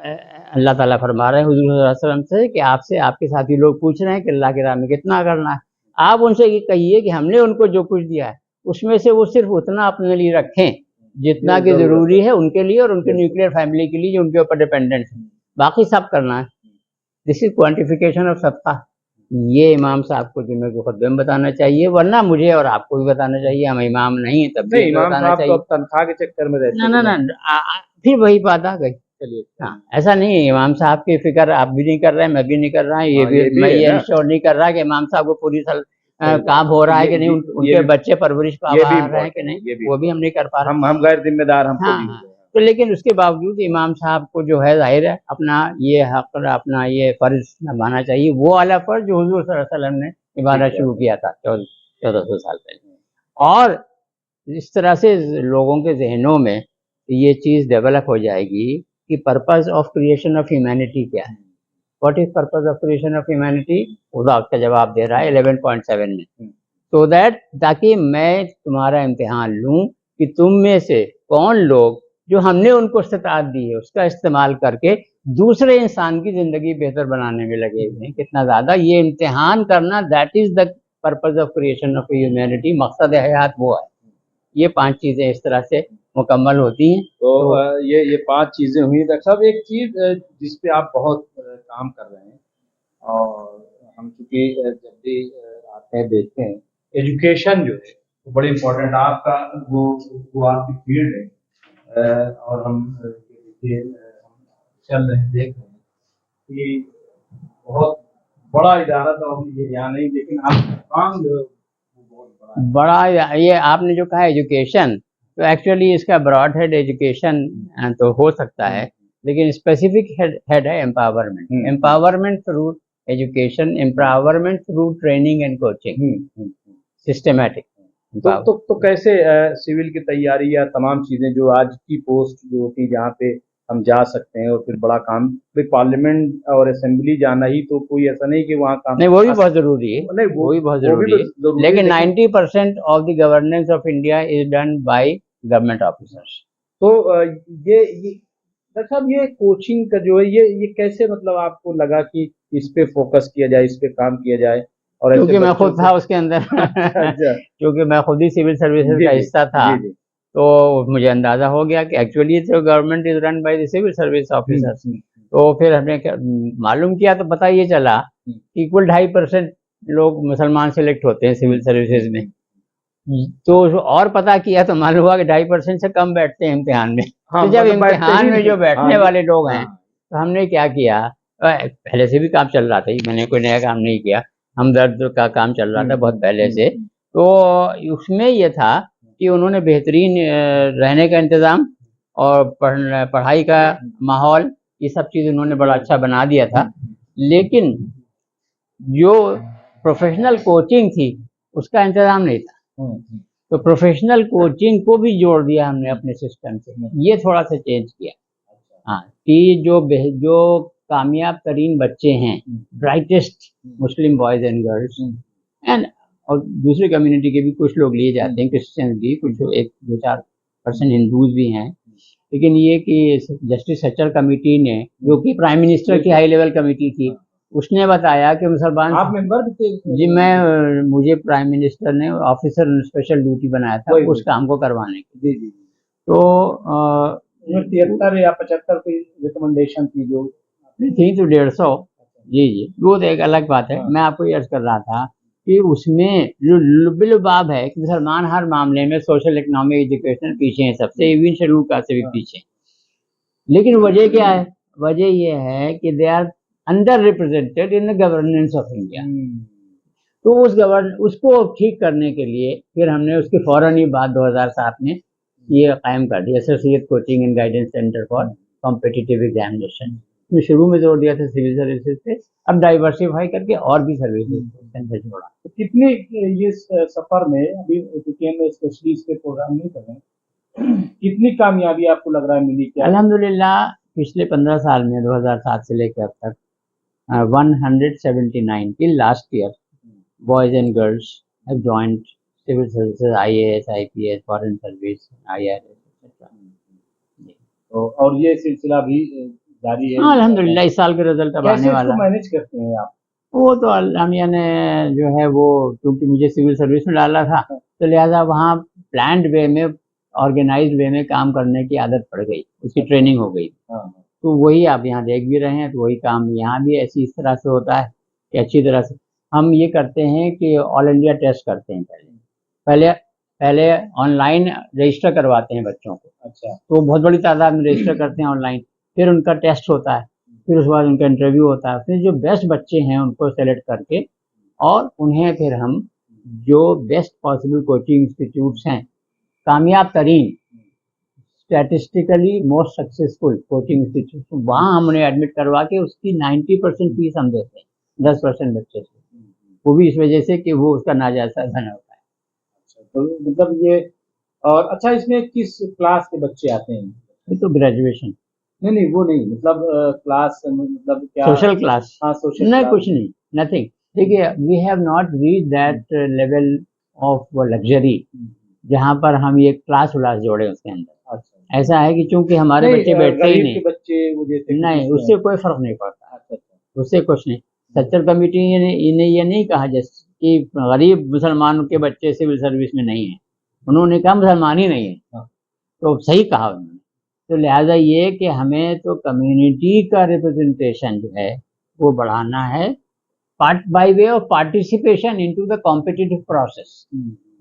अल्लाह ताला फरमा रहे हैं हुज़ूर सल्लल्लाहु अलैहि वसल्लम से कि आपसे आपके साथी लोग पूछ रहे हैं कि अल्लाह की राह में कितना करना है। आप उनसे ये कहिए कि हमने उनको जो कुछ दिया है उसमें से वो सिर्फ उतना अपने लिए रखें जितना कि ज़रूरी है उनके लिए और उनके न्यूक्लियर फैमिली के लिए जो उनके ऊपर डिपेंडेंट है, बाकी सब करना है। दिस इज क्वांटिफिकेशन ऑफ सदका। ये इमाम साहब को जुम्मे के खुतबे में बताना चाहिए, वरना मुझे और आपको भी बताना चाहिए। हम इमाम नहीं है तब भी बताना चाहिए। तनख्वाह के चक्कर में रहते ना फिर वही बात आ गई। चलिए, हाँ, ऐसा नहीं है, इमाम साहब की फिक्र आप भी नहीं कर रहे हैं, मैं भी नहीं कर रहा, ये भी मैं ये इंश्योर नहीं कर रहा कि इमाम साहब को पूरी काम हो रहा है कि नहीं, उनके बच्चे परवरिश पा रहे हैं कि नहीं, वो भी हम नहीं कर पा रहे। हम गैर जिम्मेदार हम। हाँ, तो लेकिन उसके बावजूद इमाम साहब को जो है जाहिर है अपना ये हक, अपना ये फर्ज निभाना चाहिए, वो वाला फर्ज जो हुजूर सल्लल्लाहु अलैहि वसल्लम ने निभाना शुरू किया था 1400 साल पहले। और इस तरह से लोगों के जहनों में ये चीज़ डेवलप हो जाएगी कि purpose of creation of humanity क्या है। What is purpose of creation of humanity, उसका आपका जवाब दे रहा है 11.7 में। सो दैट ताकि मैं तुम्हारा इम्तिहान लूँ कि तुम में से कौन लोग जो हमने उनको इस्तिताअत दी है उसका इस्तेमाल करके दूसरे इंसान की ज़िंदगी बेहतर बनाने में लगे हुए हैं, कितना ज़्यादा ये इम्तिहान करना, that is the purpose of creation of humanity. मकसद हयात वो है। ये 5 चीज़ें इस तरह से मुकम्मल होती हैं। तो ये 5 चीज़ें हुई। डॉक्टर साहब, एक चीज़ जिस पे आप बहुत काम कर रहे हैं और हम चूँकि जब भी आते हैं देखते हैं, एजुकेशन जो है वो बड़ी इम्पोर्टेंट आपका वो आपकी फील्ड है। और हम देखिए चल रहे हैं, देख रहे हैं कि बहुत बड़ा इदारा तो हम ये यहाँ नहीं, लेकिन आपका काम जो है वो बहुत बड़ा ये आपने जो कहा एजुकेशन, तो एक्चुअली इसका ब्रॉड हेड एजुकेशन तो हो सकता है, लेकिन स्पेसिफिक हेड है empowerment. Empowerment through education, empowerment through training and coaching, systematic. तो कैसे सिविल की तैयारी या तमाम चीज़ें जो आज की पोस्ट जो होती है जहाँ पे हम जा सकते हैं और फिर बड़ा काम, पार्लियामेंट और असेंबली जाना ही तो कोई ऐसा नहीं कि वहाँ काम नहीं, वो भी बहुत जरूरी है। नहीं, वो भी बहुत जरूरी है, लेकिन 90% of the governance of India is done by government officers. तो ये डॉक्टर साहब, ये कोचिंग का जो है ये कैसे, मतलब आपको लगा कि इस पे फोकस किया जाए, इस पे काम किया जाए? और क्योंकि मैं खुद था उसके अंदर क्योंकि मैं खुद ही सिविल सर्विसेज का हिस्सा था, तो मुझे अंदाजा हो गया कि एक्चुअली तो government is run by the civil service officers. तो फिर हमने मालूम किया तो पता ये चला इक्वल 2.5% लोग मुसलमान सिलेक्ट होते हैं सिविल सर्विसेज में। तो और पता किया तो मालूम हुआ कि 2.5% से कम बैठते हैं इम्तिहान में। तो जब इम्तिहान में जो बैठने वाले लोग हैं, तो हमने क्या किया, पहले से भी काम चल रहा था, मैंने कोई नया काम नहीं किया, हमदर्द का काम चल रहा था बहुत पहले से। तो उसमें यह था कि उन्होंने बेहतरीन रहने का इंतज़ाम और पढ़ाई का माहौल, ये सब चीज़ उन्होंने बड़ा अच्छा बना दिया था। लेकिन जो प्रोफेशनल कोचिंग थी उसका इंतज़ाम नहीं था। तो प्रोफेशनल कोचिंग को भी जोड़ दिया हमने अपने सिस्टम से, ये थोड़ा सा चेंज किया। हाँ, कि जो कामयाब तरीन बच्चे हैं, brightest Muslim boys and girls and और दूसरी कम्युनिटी के भी कुछ लोग लिए जाते हैं, क्रिश्चियंस भी, कुछ 1-2-4% हिंदूज भी हैं, लेकिन ये कि जस्टिस सच्चर कमेटी ने, जो कि प्राइम मिनिस्टर की हाई लेवल कमेटी थी, उसने बताया कि मुसलमान, आप मेंबर भी थे? जी मैं, मुझे प्राइम मिनिस्टर ने ऑफिसर स्पेशल ड्यूटी बनाया था वही, उस काम को करवाने की। जी जी। तो 73 या 75 की रिकमेंडेशन थी जो थी तो 150। जी जी, वो तो एक अलग बात है। हाँ। मैं आपको ये अर्ज कर रहा था कि उसमें जो लुबुलुबाब है कि मुसलमान हर मामले में सोशल इकोनॉमिक एजुकेशन पीछे हैं सबसे, इवन शेड्यूल कास्ट से भी हाँ। पीछे। लेकिन वजह क्या है? वजह ये है कि they are under represented in the governance of India. तो उसको ठीक करने के लिए फिर हमने उसके फौरन ही बाद 2007 में ये कायम कर दिया, associate coaching and guidance centre for competitive examination. में शुरू में जोर दिया था सिविल सर्विसेज पे, अब डाइवर्सिफाई करके और भी सर्विसेज सेंटर जोड़ा। तो कितने ये सफर में, अभी क्योंकि हम स्पेशली इस पे प्रोग्राम नहीं कर रहे हैं, कितनी कामयाबी आपको लग रहा है मिली? क्या अल्हम्दुलिल्लाह पिछले 15 साल में 2007 से लेकर अब तक 179 till last year boys and girls have joined civil services, IAS, IPS, foreign service, IRS etcetera. तो और ये सिलसिला भी जारी है? हाँ अल्हम्दुलिल्लाह, इस साल के रिजल्ट अब आने कैसे वाला इसको है। मैनेज करते हैं आप? वो तो अल्लाह ने जो है वो, क्योंकि मुझे सिविल सर्विस में डाला था तो लिहाजा वहाँ प्लान्ड वे में, ऑर्गेनाइज्ड वे में काम करने की आदत पड़ गई, उसकी ट्रेनिंग हो गई। हाँ। तो वही आप यहाँ देख भी रहे हैं, तो वही काम यहाँ भी ऐसी इस तरह से होता है कि अच्छी तरह से हम ये करते हैं कि ऑल इंडिया टेस्ट करते हैं। पहले पहले ऑनलाइन रजिस्टर करवाते हैं बच्चों को। अच्छा। तो बहुत बड़ी तादाद में रजिस्टर करते हैं ऑनलाइन, फिर उनका टेस्ट होता है, फिर उसके बाद उनका इंटरव्यू होता है, फिर जो बेस्ट बच्चे हैं उनको सेलेक्ट करके और उन्हें फिर हम जो बेस्ट पॉसिबल कोचिंग इंस्टीट्यूट्स हैं, कामयाब तरीन, statistically most successful coaching institute, वहाँ हम उन्हें एडमिट करवा के उसकी 90% फीस हम देते हैं 10% बच्चे से, वो भी इस वजह से कि वो उसका नाजायज़ धन होता है। अच्छा, तो मतलब ये, और अच्छा इसमें किस क्लास के बच्चे आते हैं? ये तो ग्रेजुएशन, नहीं वो नहीं, मतलब क्लास मतलब क्या? Social class? हाँ, सोशल नहीं, क्लास। कुछ नहीं, नथिंग। देखिए we have not reach that level of luxury जहाँ पर हम ये क्लास व्लास जोड़े उसके अंदर। अच्छा। ऐसा है कि चूंकि हमारे नहीं, बच्चे बैठते ही गरीब नहीं, के बच्चे वो जैसे नहीं उससे कोई फर्क नहीं पड़ता, अच्छा। उससे कुछ नहीं। सच्चर कमेटी ने ये नहीं कहा जैसे कि गरीब मुसलमानों के बच्चे सिविल सर्विस में नहीं है, उन्होंने कहा मुसलमान ही नहीं है। हाँ। तो सही कहा उन्होंने। तो लिहाजा ये कि हमें तो कम्युनिटी का रिप्रेजेंटेशन जो है वो बढ़ाना है, part by way of participation into the competitive process.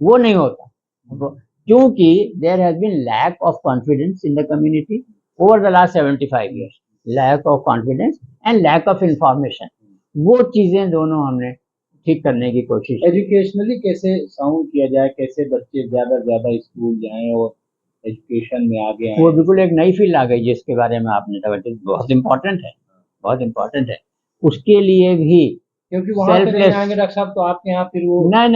वो नहीं होता क्योंकि there has been lack of confidence in the community over the last 75 years, lack of confidence and lack of information. वो चीजें दोनों हमने ठीक करने की कोशिश की। एजुकेशनली कैसे साउंड किया जाए, कैसे बच्चे ज्यादा से ज्यादा स्कूल जाएं और एजुकेशन में आगे आए? वो बिल्कुल एक नई फील्ड आ गई जिसके बारे में आपने तवज्जो, बहुत इम्पोर्टेंट है, बहुत इम्पोर्टेंट है। उसके लिए भी क्योंकि वहाँ पे नहीं सेल्फलेस, आएंगे डॉक्टर साहब तो आपके यहाँ फिर वो नहीं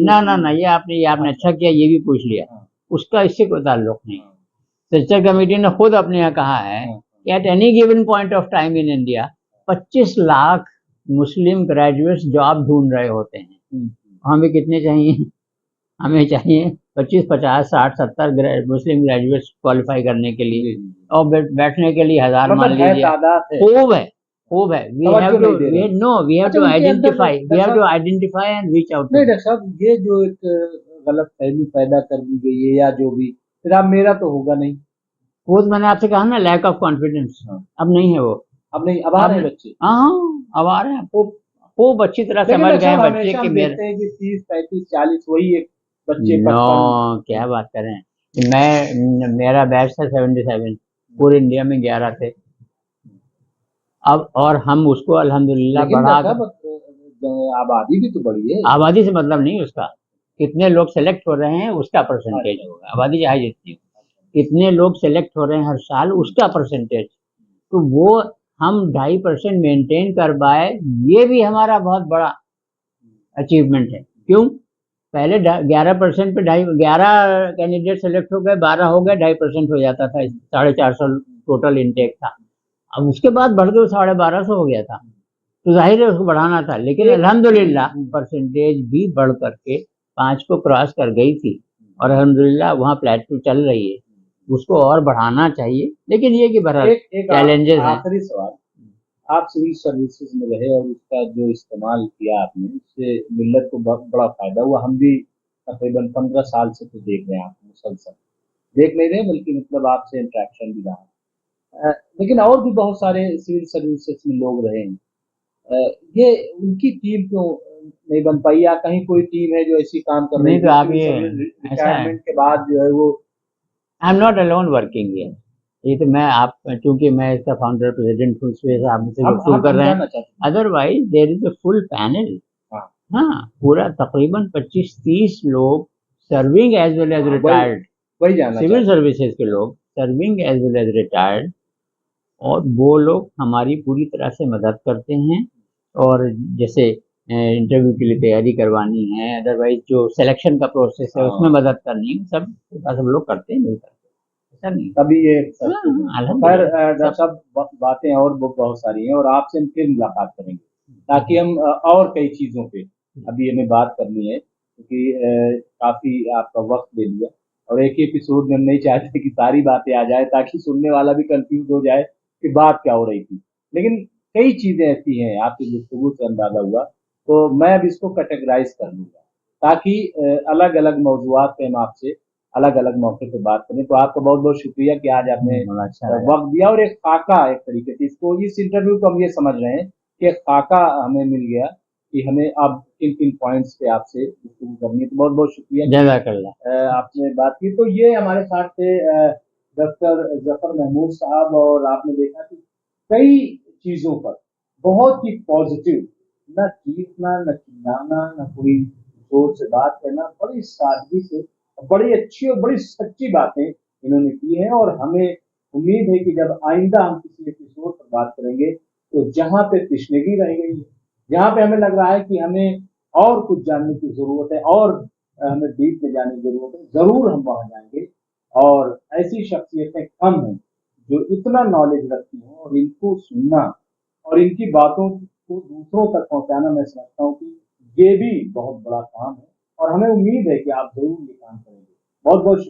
ना, ये आपने अच्छा किया, ये भी पूछ लिया। हाँ। उसका इससे कोई ताल्लुक नहीं। सच्चर कमेटी ने खुद अपने यहाँ कहा है कि at any given point of time in India 25 lakh Muslim graduates job ढूंढ रहे होते हैं। हमें कितने चाहिए? हमें चाहिए 25, 50, 60, 70 मुस्लिम ग्रेजुएट्स क्वालिफाई करने के लिए, और बैठने के लिए 1000 मान मतलब है लीजिए। तादाद है, खूब है, खूब है। वी हैव तवज्जो टू, नहीं दे रहे। वी हैव अच्छा, टू उनके अंदर identify, we have to identify and reach out. नहीं डॉक्टर साहब, ये जो एक गलत फहमी पैदा कर दी गई है या जो भी, फिर आप मेरा तो होगा नहीं। वो तो मैंने आपसे कहा ना, लैक ऑफ कॉन्फिडेंस। अब नहीं है वो, अब नहीं, अब आ रहे हैं बच्चे। हाँ अब आ रहे हैं, खूब अच्छी तरह समझ गए बच्चे कि मेरे 30, 35, 40 वही एक बच्चे। नो, क्या बात कर रहे हैं। मेरा बैच था 77, पूरे इंडिया में 11 थे। अब और हम उसको अल्हम्दुलिल्लाह बढ़ा, आबादी भी तो बढ़ी है। आबादी से मतलब नहीं उसका, कितने लोग सेलेक्ट हो रहे हैं उसका परसेंटेज होगा। आबादी चाहे जितनी हो, कितने लोग सेलेक्ट हो रहे हैं हर साल उसका परसेंटेज। तो वो हम 2.5% मेंटेन कर पाए, ये भी हमारा बहुत बड़ा अचीवमेंट है। क्यों? पहले 11% पे 11 कैंडिडेट सेलेक्ट हो गए, 12 हो गए, 2.5% हो जाता था, 450 टोटल इनटेक था। अब उसके बाद बढ़ के 1250 हो गया था, तो जाहिर है उसको बढ़ाना था। लेकिन अल्हम्दुलिल्लाह परसेंटेज भी बढ़ करके 5 को क्रॉस कर गई थी, और अल्हम्दुलिल्लाह वहाँ प्लेटफॉर्म चल रही है। उसको और बढ़ाना चाहिए, लेकिन ये कि बहरहाल एक चैलेंजेस हैं। आखिरी सवाल, आप सिविल सर्विसेज में रहे और उसका जो इस्तेमाल किया आपने, उससे मिल्लत को बहुत बड़ा फायदा हुआ। हम भी तकरीबन 15 साल से तो देख रहे हैं आपको, मुसलसल देख नहीं रहे, बल्कि मतलब आपसे इंटरेक्शन भी रहा। लेकिन और भी बहुत सारे सिविल सर्विसेज में लोग रहे हैं। ये उनकी टीम क्यों नहीं बन पाई, या कहीं कोई टीम है जो ऐसी काम कर रही नहीं है तो जो आप सिविल ये सर्विस ऐसा है, रिटायरमेंट के बाद जो है वो। I am not alone working here. ये तो मैं आप, चूंकि मैं इसका फाउंडर प्रेसिडेंट हूँ, इस वजह से आप मुझसे गुफ्तगू कर हम रहे हैं। जानना चाहते हैं। Otherwise there is a full panel. हाँ, हाँ, पूरा तकरीबन 25-30 लोग सर्विंग एज वेल एज वही रिटायर्ड, वही जानना सिविल चाहते हैं। सर्विसेज के लोग serving as well as retired, और वो लोग हमारी पूरी तरह से मदद करते हैं। और जैसे इंटरव्यू के लिए तैयारी करवानी है, अदरवाइज जो सिलेक्शन का प्रोसेस है उसमें हाँ, मदद करनी है, सब लोग करते हैं मिलकर, ऐसा नहीं। तभी ये हाँ सक्सेस है। हाँ, खैर अल्हम्दुलिल्लाह डॉक्टर सब। साहब, बातें और बहुत सारी हैं, और आपसे हम फिर मुलाकात करेंगे, ताकि हम और कई चीज़ों पे अभी हमें बात करनी है, क्योंकि काफ़ी आपका वक्त ले लिया, और एक ही एपिसोड में हम नहीं चाहते कि सारी बातें आ जाए, ताकि सुनने वाला भी कंफ्यूज हो जाए कि बात क्या हो रही थी। लेकिन कई चीज़ें ऐसी हैं, आपकी गुफ्तगू से अंदाजा हुआ, तो मैं अब इसको कैटेगराइज कर लूँगा, ताकि अलग अलग मौजूआत पे हम आपसे अलग अलग मौके पे बात करें। तो आपका बहुत बहुत शुक्रिया कि आज आपने बड़ा अच्छा लगा। वक्त दिया, और एक खाका, एक तरीके से इसको, इस इंटरव्यू को हम ये समझ रहे हैं कि एक खाका हमें मिल गया कि हमें अब किन किन पॉइंट्स पे आपसे गुफ्तगू करनी है। तो बहुत बहुत शुक्रिया कि जज़ाकल्लाह। आपने बात की। तो ये हमारे साथ थे डॉक्टर जफर महमूद साहब, और आपने देखा कि कई चीज़ों पर बहुत ही पॉजिटिव, न चीखना, न चिल्लाना, न कोई जोर से बात करना, बड़ी सादगी से बड़ी अच्छी और बड़ी सच्ची बातें इन्होंने की हैं। और हमें उम्मीद है कि जब आइंदा हम किसी एपिसोड पर बात करेंगे, तो जहाँ पे तशनगी रह गई है, जहाँ पे हमें लग रहा है कि हमें और कुछ जानने की ज़रूरत है, और हमें डीप में जाने की ज़रूरत है, ज़रूर हम वहाँ जाएंगे। और ऐसी शख्सियतें कम हैं जो इतना नॉलेज रखती हैं, और इनको सुनना और इनकी बातों को दूसरों तक पहुँचाना, मैं समझता हूँ कि ये भी बहुत बड़ा काम है, और हमें उम्मीद है कि आप ज़रूर ये काम करेंगे। बहुत बहुत